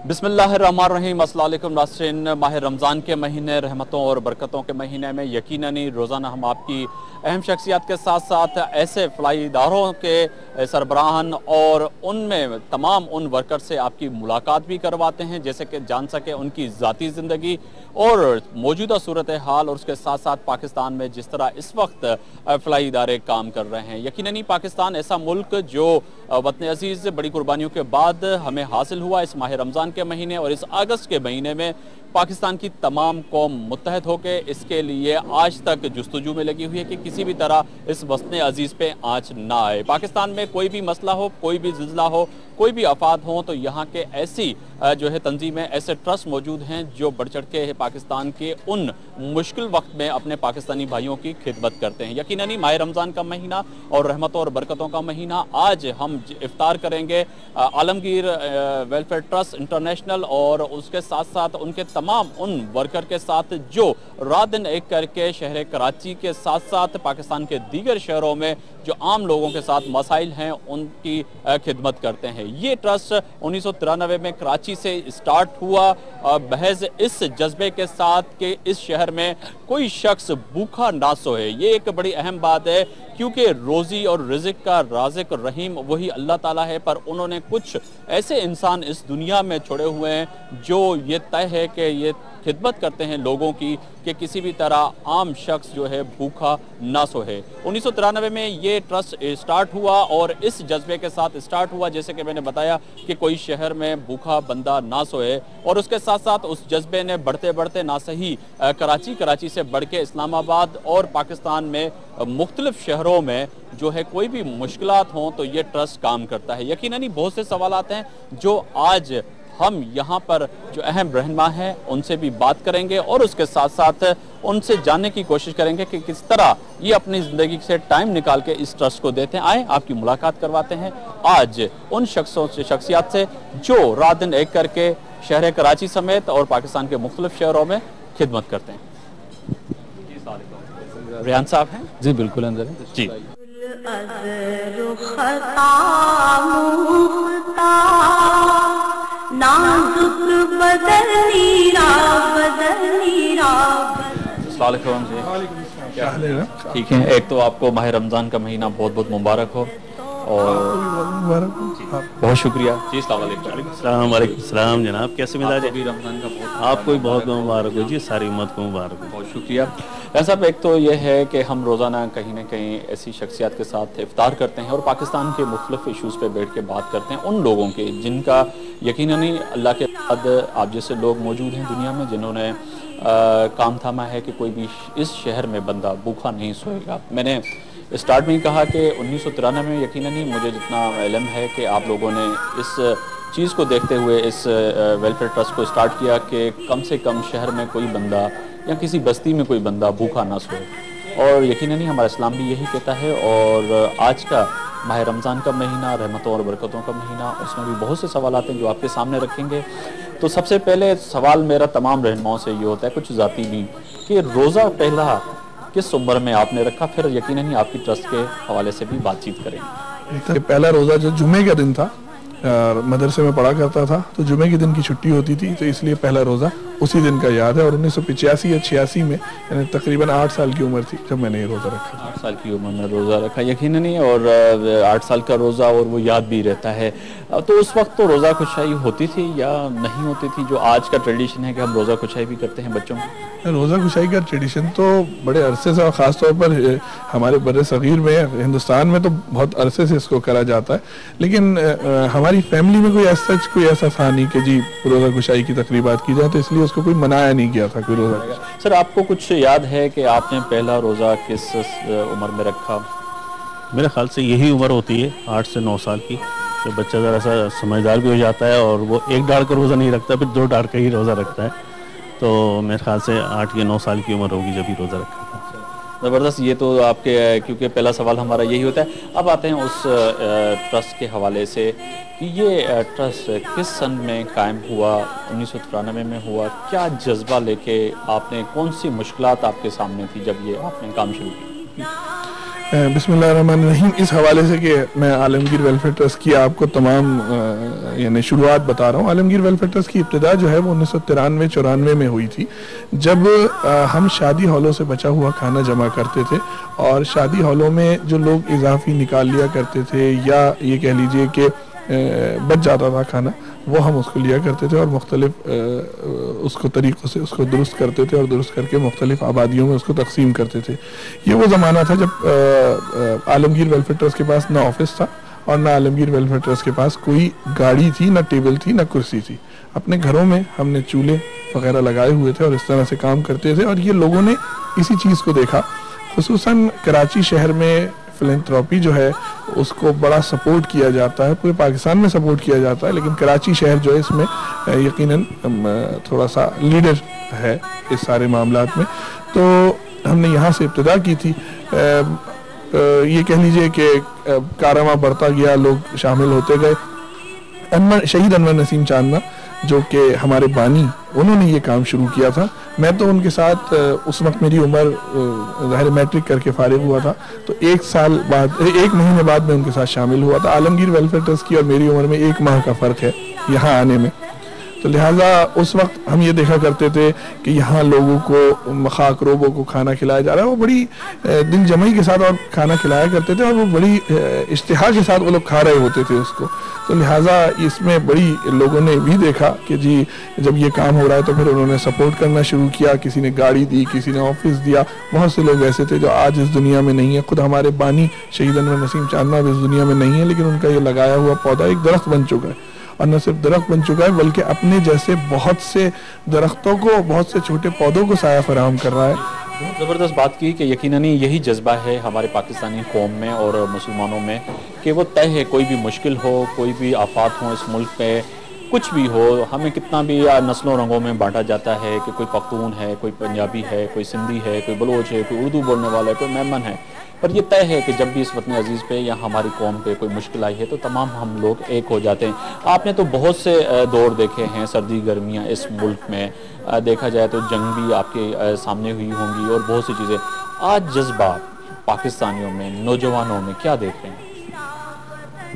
बिस्मिल्लाहिर्रहमानिर्रहीम। अस्सलाम वालेकुम नाज़रीन, माह रमज़ान के महीने रहमतों और बरकतों के महीने में यकीनन ही रोज़ाना हम आपकी अहम शख्सियत के साथ साथ ऐसे फलाही इदारों के सरबराहान और उनमें तमाम उन वर्कर से आपकी मुलाकात भी करवाते हैं, जैसे कि जान सके उनकी ज़ाती ज़िंदगी और मौजूदा सूरत हाल, और उसके साथ साथ पाकिस्तान में जिस तरह इस वक्त फलाही इदारे काम कर रहे हैं। यकीनन ही पाकिस्तान ऐसा मुल्क जो वतन अजीज़ बड़ी कुर्बानियों के बाद हमें हासिल हुआ इस माह रमज़ान के महीने और इस अगस्त के महीने में, पाकिस्तान की तमाम कौम मुत्तहद होकर इसके लिए आज तक जुस्तजू में लगी हुई है कि किसी भी तरह इस वतन अजीज़ पे आँच ना आए। पाकिस्तान में कोई भी मसला हो, कोई भी ज़िल्ज़ला हो, कोई भी आफात हो, तो यहाँ के ऐसी जो है तंजीमें, ऐसे ट्रस्ट मौजूद हैं जो बढ़ चढ़ के पाकिस्तान के उन मुश्किल वक्त में अपने पाकिस्तानी भाइयों की खिदमत करते हैं। यकीनन ही माह रमज़ान का महीना और रहमतों और बरकतों का महीना, आज हम इफ्तार करेंगे आलमगीर वेलफेयर ट्रस्ट इंटरनेशनल और उसके साथ साथ उनके तमाम उन वर्कर के साथ जो रात दिन एक करके शहर कराची के साथ साथ पाकिस्तान के दीगर शहरों में जो आम लोगों के साथ मसाइल हैं उनकी खिदमत करते हैं। ये ट्रस्ट 1993 में कराची से स्टार्ट हुआ, महज इस जज्बे के साथ कि इस शहर में कोई शख्स भूखा ना सोए। ये एक बड़ी अहम बात है, क्योंकि रोज़ी और रिज़्क़ का राज़िक़ रहीम वही अल्लाह ताला है, पर उन्होंने कुछ ऐसे इंसान इस दुनिया में छोड़े हुए हैं जो ये तय है कि ये खिदमत करते हैं लोगों की कि किसी भी तरह आम शख्स जो है भूखा ना सोए। 1993 में ये ट्रस्ट स्टार्ट हुआ और इस जज्बे के साथ स्टार्ट हुआ, जैसे कि मैंने बताया कि कोई शहर में भूखा बंदा ना सोए, और उसके साथ साथ उस जज्बे ने बढ़ते बढ़ते ना सही कराची से बढ़ के इस्लामाबाद और पाकिस्तान में मुख्तलिफ शहरों में जो है कोई भी मुश्किलात हों तो ये ट्रस्ट काम करता है। यकीनन ही बहुत से सवालात हैं जो आज हम यहाँ पर जो अहम रहनुमा हैं उनसे भी बात करेंगे और उसके साथ साथ उनसे जानने की कोशिश करेंगे कि किस तरह ये अपनी ज़िंदगी से टाइम निकाल के इस ट्रस्ट को देते हैं। आए आपकी मुलाकात करवाते हैं आज उन शख्सियत से जो रात दिन एक करके शहर कराची समेत और पाकिस्तान के मुख्तलिफ शहरों में खिदमत करते हैं। रेहान साहब हैं जी, बिल्कुल अंदर जी। अस्सलामुअलैकुम जी, क्या हाल है? ठीक है। एक तो आपको माह रमज़ान का महीना बहुत बहुत मुबारक हो और बहुत शुक्रिया जी। अस्सलाम वालेकुम जनाब, कैसे मिजाज है? रमज़ान का बहुत आपको भी बहुत मुबारक हो जी, सारी उम्मत को मुबारक हो। बहुत शुक्रिया। ऐसा एक तो ये है कि हम रोज़ाना कहीं ना कहीं ऐसी शख्सियत के साथ इफ्तार करते हैं और पाकिस्तान के मुख्तलिफ इशूज़ पे बैठ के बात करते हैं, उन लोगों के जिनका यकीनन ही अल्लाह के बाद आप जैसे लोग मौजूद हैं दुनिया में जिन्होंने काम थामा है कि कोई भी इस शहर में बंदा भूखा नहीं सोएगा। मैंने स्टार्ट में ही कहा कि 1993 में यकीनन ही मुझे जितना इल्म है कि आप लोगों ने इस चीज़ को देखते हुए इस वेलफेयर ट्रस्ट को स्टार्ट किया कि कम से कम शहर में कोई बंदा या किसी बस्ती में कोई बंदा भूखा ना सोए, और यकीनन ही हमारा इस्लाम भी यही कहता है। और आज का माह रमज़ान का महीना, रहमतों और बरकतों का महीना, उसमें भी बहुत से सवाल आते हैं जो आपके सामने रखेंगे। तो सबसे पहले सवाल मेरा तमाम रहनुमाओं से ये होता है, कुछ ज़ाती भी, कि रोज़ा पहला किस उम्र में आपने रखा, फिर यकीनन ही आपकी ट्रस्ट के हवाले से भी बातचीत करेंगे। पहला रोज़ा जो जुमे का दिन था, मदरसे में पढ़ा करता था तो जुमे के दिन की छुट्टी होती थी, तो इसलिए पहला रोज़ा उसी दिन का याद है। और 1985 या 86 में, यानी तकरीबन 8 साल की उम्र थी जब मैंने ये रोज़ा रखा। 8 साल की उम्र में रोज़ा रखा, यकीनन ही, और 8 साल का रोज़ा और वो याद भी रहता है। तो उस वक्त तो रोज़ा खुशाई होती थी या नहीं होती थी, जो आज का ट्रेडिशन है कि हम रोज़ा खुशाई भी करते हैं बच्चों की? रोज़ा खुशाई का ट्रेडिशन तो बड़े अरसे से, और ख़ास तौर पर हमारे बड़े सग़ीर में, हिंदुस्तान में तो बहुत अरसे से इसको करा जाता है, लेकिन हमारी फैमिली में कोई ऐसा था नहीं कि जी रोज़ा खुशाई की तकरीबात की जाए, तो इसलिए उसको कोई मनाया नहीं गया था कोई रोज़ा। सर, आपको कुछ याद है कि आपने पहला रोज़ा किस उम्र में रखा? मेरे ख्याल से यही उम्र होती है 8 से 9 साल की, जब बच्चा ज़रा सा समझदार भी हो जाता है और वो एक डाल का रोज़ा नहीं रखता, फिर 2 डाल का ही रोज़ा रखता है। तो मेरे ख्याल से 8 या 9 साल की उम्र होगी जब ही रोज़ा रखा था। ज़बरदस्त। ये तो आपके, क्योंकि पहला सवाल हमारा यही होता है। अब आते हैं उस ट्रस्ट के हवाले से कि ये ट्रस्ट किस सन में कायम हुआ, 1993 में हुआ, क्या जज्बा लेके आपने, कौन सी मुश्किलात आपके सामने थी जब ये आपने काम शुरू किया? बिस्मिल्लाहिर्रहमानिर्रहीम। इस हवाले से कि मैं आलमगीर वेलफेयर ट्रस्ट की आपको तमाम यानी शुरुआत बता रहा हूँ। आलमगीर वेलफेयर ट्रस्ट की इब्तिदा जो है वो 1993-94 में हुई थी, जब हम शादी हॉलों से बचा हुआ खाना जमा करते थे और शादी हॉलों में जो लोग इजाफी निकाल लिया करते थे या ये कह लीजिए कि बच जाता था खाना, वो हम उसको लिया करते थे और मुख्तलिफ उसको तरीक़ों से उसको दुरुस्त करते थे और दुरुस्त करके मुख्तलिफ आबादियों में उसको तकसीम करते थे। ये वो ज़माना था जब आलमगीर वेलफेयर ट्रस्ट के पास ना ऑफिस था और ना आलमगीर वेलफेयर ट्रस्ट के पास कोई गाड़ी थी, ना टेबल थी, ना कुर्सी थी। अपने घरों में हमने चूल्हे वगैरह लगाए हुए थे और इस तरह से काम करते थे और ये लोगों ने इसी चीज़ को देखा। खुसूसन कराची शहर में फिलैंथ्रोपी जो है उसको बड़ा सपोर्ट किया जाता है, पूरे पाकिस्तान में सपोर्ट किया जाता है, लेकिन कराची शहर जो है इसमें यकीनन थोड़ा सा लीडर है इस सारे मामलात में। तो हमने यहाँ से इब्तिदा की थी। ये कह लीजिए कि कारवां बढ़ता गया, लोग शामिल होते गए। शहीद अनवर नसीम चांदना जो कि हमारे बानी, उन्होंने ये काम शुरू किया था। मैं तो उनके साथ उस वक्त मेरी उम्र ज़ाहिर मैट्रिक करके फारिग हुआ था, तो एक महीने बाद मैं उनके साथ शामिल हुआ था। आलमगीर वेलफेयर ट्रस्ट की और मेरी उम्र में 1 माह का फ़र्क है यहाँ आने में, तो लिहाजा उस वक्त हम ये देखा करते थे कि यहाँ लोगों को मखाक रोबों को खाना खिलाया जा रहा है। वो बड़ी दिल जमाई के साथ और खाना खिलाया करते थे और वो बड़ी इश्तिहा के साथ वो लोग खा रहे होते थे उसको। तो लिहाजा इसमें बड़ी लोगों ने भी देखा कि जी जब ये काम हो रहा है तो फिर उन्होंने सपोर्ट करना शुरू किया। किसी ने गाड़ी दी, किसी ने ऑफिस दिया। बहुत से लोग ऐसे थे जो आज इस दुनिया में नहीं है। खुद हमारे बानी शहीद अनवर नसीम चांदना इस दुनिया में नहीं है, लेकिन उनका ये लगाया हुआ पौधा एक दरख्त बन चुका है और न सिर्फ दरख्त बन चुका है बल्कि अपने जैसे बहुत से दरख्तों को, बहुत से छोटे पौधों को साया फराहम कर रहा है। बहुत ज़बरदस्त बात की कि यकीनन यही जज्बा है हमारे पाकिस्तानी कौम में और मुसलमानों में कि वो तय है, कोई भी मुश्किल हो, कोई भी आफात हो इस मुल्क पे, कुछ भी हो, हमें कितना भी नस्लों रंगों में बांटा जाता है कि कोई पख्तून है, कोई पंजाबी है, कोई सिंधी है, कोई बलोच है, कोई उर्दू बोलने वाला है, कोई मेमन है, पर ये तय है कि जब भी इस वतन अजीज़ पे या हमारी कौम पे कोई मुश्किल आई है तो तमाम हम लोग एक हो जाते हैं। आपने तो बहुत से दौर देखे हैं, सर्दी गर्मियाँ इस मुल्क में, देखा जाए तो जंग भी आपके सामने हुई होंगी और बहुत सी चीज़ें। आज जज्बा पाकिस्तानियों में, नौजवानों में क्या देख रहे हैं?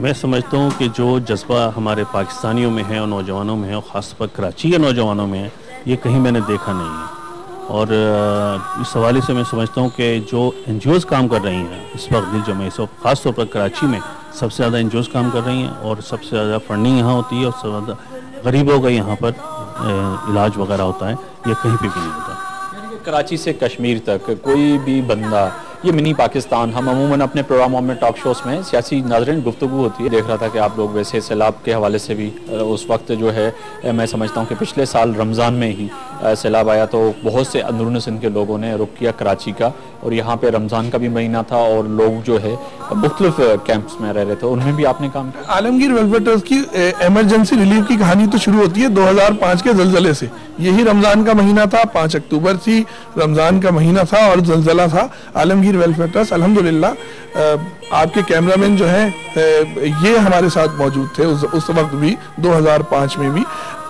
मैं समझता हूँ कि जो जज्बा हमारे पाकिस्तानियों में है और नौजवानों में है और ख़ास पर कराची के नौजवानों में है, ये कहीं मैंने देखा नहीं है। और इस हवाले से मैं समझता हूँ कि जो NGOs काम कर रही हैं इस वक्त दिल जमाई से, ख़ास तौर पर कराची में सबसे ज़्यादा NGOs काम कर रही हैं और सबसे ज़्यादा फंडिंग यहाँ होती है और सबसे ज़्यादा गरीबों का यहाँ पर इलाज वगैरह होता है, ये कहीं पे भी नहीं होता। कराची से कश्मीर तक कोई भी बंदा, ये मिनी पाकिस्तान, हम अमूमन अपने प्रोग्रामों में, टॉक शोज़ में सियासी नाज़रीन गुफ्तगू होती है। देख रहा था कि आप लोग वैसे सैलाब के हवाले से भी उस वक्त जो है मैं समझता हूँ कि पिछले साल रमज़ान में ही सैलाब आया तो बहुत से अंदरून सिंध के लोगों ने रुख किया कराची का, और यहाँ पे रमज़ान का भी महीना था और लोग जो है मुख्तलिफ कैंप्स में रह रहे थे, उनमें भी आपने काम किया। आलमगीर वेलफेयर ट्रस्ट की एमरजेंसी रिलीफ की कहानी तो शुरू होती है 2005 के ज़लज़ले से। यही रमज़ान का महीना था, 5 अक्टूबर थी, रमज़ान का महीना था और ज़लज़ला था। आलमगीर वेलफेयर ट्रस्ट अल्हम्दुलिल्लाह आपके कैमरामैन जो हैं ये हमारे साथ मौजूद थे उस वक्त भी, 2005 में भी।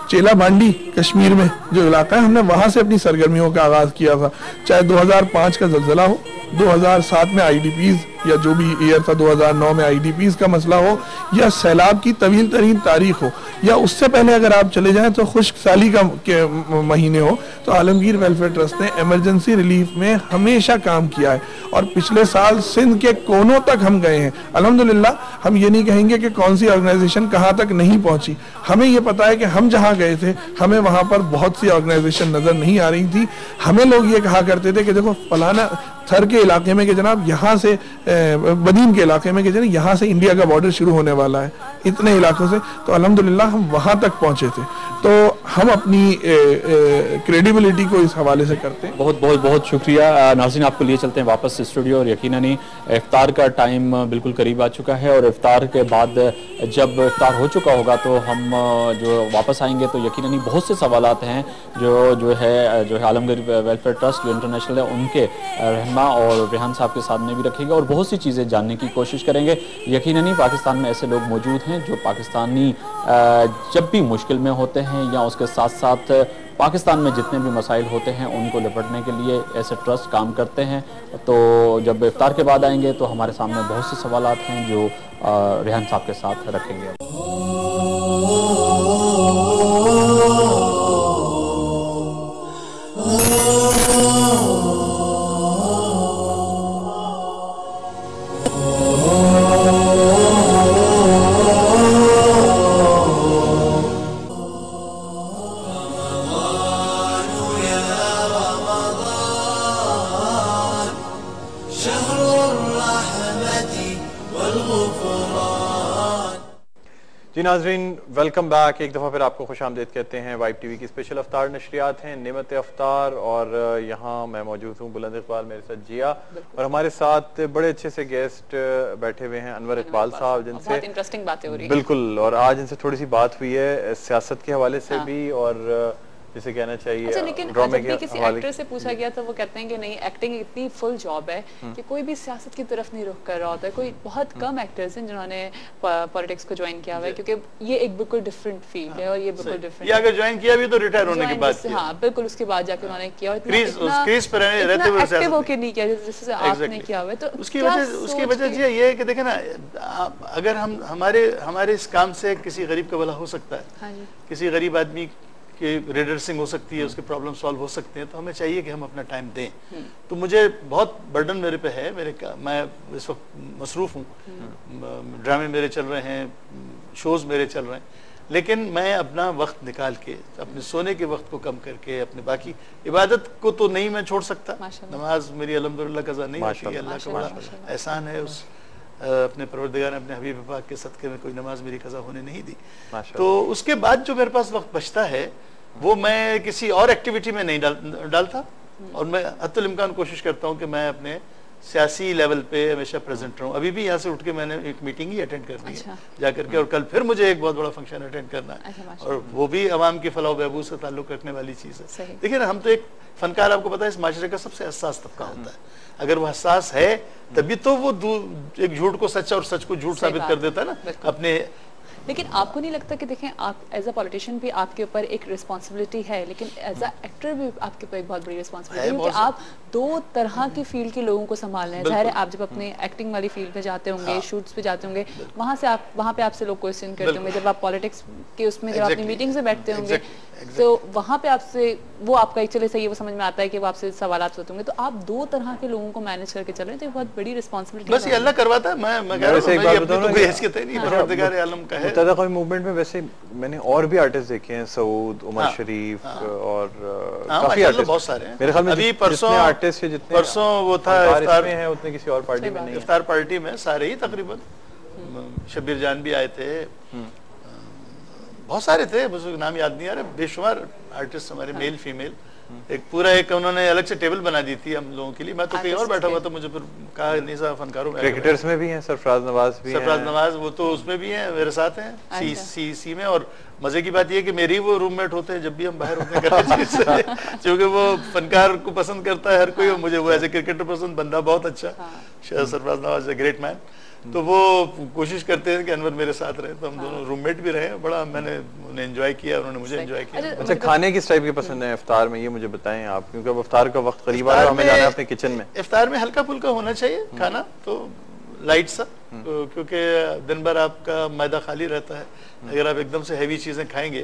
चेला बांडी कश्मीर में जो इलाका है, हमने वहाँ से अपनी सरगर्मियों का आगाज़ किया था। चाहे 2005 का ज़लज़ला हो, 2007 में IDPs या जो भी ईयर था 2009 में IDPs का मसला हो, या सैलाब की तवील तरीन तारीख हो, या उससे पहले अगर आप चले जाएं तो खुश्क साली के महीने हो, तो आलमगीर वेलफेयर ट्रस्ट ने एमरजेंसी रिलीफ में हमेशा काम किया है। और पिछले साल सिंध के कोनों तक हम गए हैं अल्हम्दुलिल्लाह। हम ये नहीं कहेंगे कि कौन सी ऑर्गेनाइजेशन कहाँ तक नहीं पहुँची, हमें ये पता है कि हम जहाँ गए थे हमें वहाँ पर बहुत सी ऑर्गेनाइजेशन नज़र नहीं आ रही थी। हमें लोग ये कहा करते थे कि देखो फलाना थर के इलाके में कि जनाब यहाँ से, बदीन के इलाके में कि जनाब यहाँ से इंडिया का बॉर्डर शुरू होने वाला है, इतने इलाकों से, तो अल्हम्दुलिल्लाह हम वहाँ तक पहुँचे थे। तो हम अपनी क्रेडिबिलिटी को इस हवाले से करते हैं। बहुत बहुत बहुत शुक्रिया। नाज़रीन, आपको लिए चलते हैं वापस स्टूडियो और यकीनन ही इफ्तार का टाइम बिल्कुल करीब आ चुका है और इफ्तार के बाद जब इफ्तार हो चुका होगा तो हम जो वापस आएंगे तो यकीनन ही बहुत से सवालात हैं जो है आलमगीर वेलफेयर ट्रस्ट जो इंटरनेशनल है उनके रहनुमा और रेहान साहब के सामने भी रखेंगे और बहुत सी चीज़ें जानने की कोशिश करेंगे। यकीनन ही पाकिस्तान में ऐसे लोग मौजूद हैं जो पाकिस्तानी जब भी मुश्किल में होते हैं या उसके साथ साथ پاکستان میں جتنے بھی مسائل ہوتے ہیں ان کو لپٹنے کے لیے ایسے ٹرسٹ کام کرتے ہیں. تو جب افطار کے بعد آئیں گے تو ہمارے سامنے بہت سے سوالات ہیں جو ریحان صاحب کے ساتھ رکھیں گے. جی ناظرین، ویلکم بیک. ایک دفعہ پھر آپ کو خوش آمدید کہتے ہیں. وائب ٹی وی کی اسپیشل افطار نشریات ہیں نعمت افطار، اور یہاں میں موجود ہوں بلند اقبال، میرے ساتھ جیا، اور ہمارے ساتھ بڑے اچھے سے گیسٹ بیٹھے ہوئے ہیں انور اقبال صاحب، جن سے بہت انٹرسٹنگ باتیں ہو رہی ہیں. بالکل، اور آج ان سے تھوڑی سی بات ہوئی ہے سیاست کے حوالے سے بھی، اور جسے کہنا چاہیے لیکن جب بھی کسی ایکٹر سے پوچھا گیا تو وہ کہتے ہیں کہ نہیں، ایکٹنگ اتنی فل جاب ہے کہ کوئی بھی سیاست کی طرف نہیں رخ کر رہا ہوتا ہے. کوئی بہت کم ایکٹرز ہیں جنہوں نے پالیٹکس کو جوائن کیا ہوا ہے، کیونکہ یہ ایک بالکل ڈفرینٹ فیلڈ ہے، اور یہ بالکل ڈفرینٹ. یہ اگر جوائن کیا بھی تو ریٹائر ہونے کے بعد کیا. ہاں بالکل، اس کے بعد جا کے انہوں نے کیا، اور کریز پر رہتے ہوئے ایکٹیو ہو کے نہیں کیا جس سے آپ نے کیا ہوا ہے. تو اس کی وجہ یہ ہے کہ دیکھیں نا، اگر ہمارے اس کام سے کسی غریب کا بھلا ہو سکتا ہے، کسی غریب آدمی کہ ریڈرسنگ ہو سکتی ہے، اس کے پرابلم سالو ہو سکتے ہیں، تو ہمیں چاہیے کہ ہم اپنا ٹائم دیں. تو مجھے بہت برڈن میرے پہ ہے، میں اس وقت مصروف ہوں، ڈرامے میرے چل رہے ہیں، شوز میرے چل رہے ہیں، لیکن میں اپنا وقت نکال کے اپنے سونے کے وقت کو کم کر کے اپنے باقی عبادت کو تو نہیں میں چھوڑ سکتا. نماز میری الحمدللہ قضا نہیں ہوتی ہے، اللہ کا بڑا احسان ہے. اس اپنے پروردگار نے اپنے حبیب پاک کے صدقے میں کوئی نماز میری قضا ہونے نہیں دی. تو اس کے بعد جو میرے پاس وقت بچتا ہے وہ میں کسی اور ایکٹیویٹی میں نہیں ڈالتا، اور میں حتی الامکان کوشش کرتا ہوں کہ میں اپنے سیاسی لیول پہ ہمیشہ پریزنٹ رہوں. ابھی بھی یہاں سے اٹھ کے میں نے ایک میٹنگ ہی اٹینڈ کرنی ہے جا کر کے، اور کل پھر مجھے ایک بہت بڑا فنکشن اٹینڈ کرنا ہے، اور وہ بھی عوام کی فلاح و بہبود سے تعلق رکھنے والی چیز ہے. دیکھیں نا، ہم تو ایک فنکار، آپ کو پتا ہے اس معاشرے کا سب سے حساس طبقہ ہوتا ہے. اگر وہ حساس ہے تبھی تو وہ ایک جھوٹ کو سچ اور سچ کو جھوٹ ثابت کر دیتا ہے نا اپنے. لیکن آپ کو نہیں لگتا کہ دیکھیں، آپ ایز اے پولیٹیشین بھی آپ کے اوپر ایک ریسپانسبلٹی ہے، لیکن ایز اے ایکٹر بھی آپ کے اوپر ایک بہت بڑی ریسپانسبلٹی ہے، کیونکہ آپ دو طرح کی فیلڈ کے لوگوں کو سنبھالنا ہے. ظاہر ہے آپ جب اپنے ایکٹنگ والی فیلڈ پہ جاتے ہوں گے، شوٹس پہ جاتے ہوں گے، وہاں پہ آپ سے لوگ کوسچن کرتے ہوں گے. جب آپ پالیٹکس کے اس میں جب اپنی میٹنگ سے بیٹھتے ہوں گے تو وہاں پہ آپ سے وہ آپ کا ایکچولی صحیح وہ سمجھ میں آتا ہے کہ وہ آپ سے سوالات ہوتے ہوں گے. تو آپ دو طرح کے لوگوں کو مینیج کر کے چل رہے ہیں، تو یہ بہت بڑی ریسپانسبلٹی ہے. بس یہ اللہ کرواتا ہے. میں کہہ رہا ہوں یہ اپنی تو کوئی حیثیت ہے نہیں، پروردگار عالم کا ہے. متحدہ قومی موومنٹ میں ویسے میں نے اور بھی آرٹسٹ دیکھے ہیں، سعود، عمر شریف، اور کافی آرٹسٹ بہت سارے ہیں. میرے خیال میں ابھی پرسوں وہ تھا افطار میں ہے، اتنے کسی اور پارٹی میں نہیں. افطار پارٹی میں سارے ہی تقریباً، شبیر جان بھی آئے تھے، بہت سارے تھے، مجھے نام یاد نہیں آ رہا. بے شمار آرٹسٹ ہمارے، میل فیمیل، ایک پورا ایک انہوں نے الگ سے ٹیبل بنا دی تھی ہم لوگوں کے لیے. میں تو کہیں اور بیٹھا ہوا تھا، مجھے پھر کہا نیزا فنکاروں میں. کرکٹرز میں بھی ہیں، سرفراز نواز بھی ہیں. سرفراز نواز وہ تو اس میں بھی ہیں، میرے ساتھ ہیں سی میں. اور مزے کی بات یہ ہے کہ میری وہ روم میٹ ہوتے ہیں جب بھی ہم باہر ہوتے ہیں کراچی سے، کیونکہ وہ فنکار کو پسند کرتا ہے ہر کوئی، اور مجھے وہ ایز اے کرکٹر پسند. بندہ بہت اچھا، سرفراز نواز اے گریٹ مین. تو وہ کوشش کرتے ہیں کہ انور میرے ساتھ رہے، تو ہم دونوں روم میٹ بھی رہے. بڑا میں نے انہیں انجوائے کیا، انہوں نے مجھے انجوائے کیا. اچھا، کھانے کس ٹائپ کے پسند ہیں افطار میں، یہ مجھے بتائیں آپ، کیونکہ اب افطار کا وقت قریب آ رہا ہے، ہمیں جانا ہے اپنے کچن میں. افطار میں ہلکا پھلکا ہونا چاہیے کھانا، تو لائٹ سا، کیونکہ دن بھر آپ کا معدہ خالی رہتا ہے. اگر آپ ایک دم سے ہیوی چیزیں کھائیں گے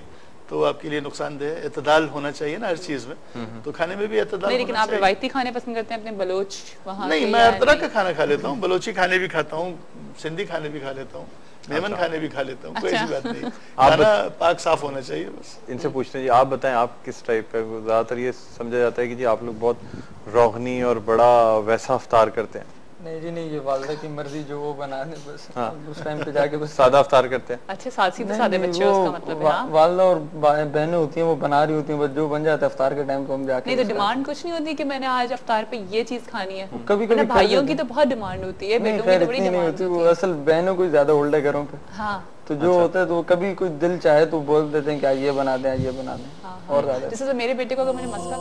تو آپ کے لیے نقصان دہ. اعتدال ہونا چاہیے نا ہر چیز میں، تو کھانے میں بھی اعتدال. لیکن آپ روایتی کھانے پسند کرتے ہیں اپنے بلوچ وہاں؟ نہیں، میں ہر طرح کا کھانا کھا لیتا ہوں. بلوچی کھانے بھی کھاتا ہوں، سندھی کھانے بھی کھا لیتا ہوں، میمن کھانے بھی کھا لیتا ہوں. کوئی ایسی بات نہیں، کھانا پاک صاف ہونا چاہیے بس. ان سے پوچھتے ہیں جی، آپ بتائیں آپ کس ٹائپ کا؟ زیادہ تر یہ سمجھا جاتا ہے کہ جی آپ لوگ بہت روغنی اور بڑا ویسا افطار کرتے ہیں. نہیں جی نہیں، یہ والدہ کی مرضی جو وہ بنا دیں بس، اس ٹائم پہ جا کے بس سادہ افطار کرتے ہیں. اچھا، سادے بچے اس کا مطلب ہے. والدہ اور بہنیں ہوتی ہیں وہ بنا رہی ہوتی ہیں، بس جو بن جاتا ہے افطار کے ٹائم کو ہم جا کے. نہیں تو ڈیمانڈ کچھ نہیں ہوتی کہ میں نے آج افطار پہ یہ چیز کھانی ہے؟ کبھی کبھی بھائیوں کی تو بہت ڈیمانڈ ہوتی ہے، بیٹوں کی تو بڑی ڈیمانڈ ہوتی ہے. وہ اصل بہنوں کو زیادہ ہولڈ ہے گھروں پہ. ہاں، تو جو ہوتا ہے تو کبھی کوئی دل چاہے تو بول دیتے ہیں کہ یہ بنا دیں یہ بنا دیں. اور زیادہ جیسے میرے بیٹے کو اگر مجھے مسئلہ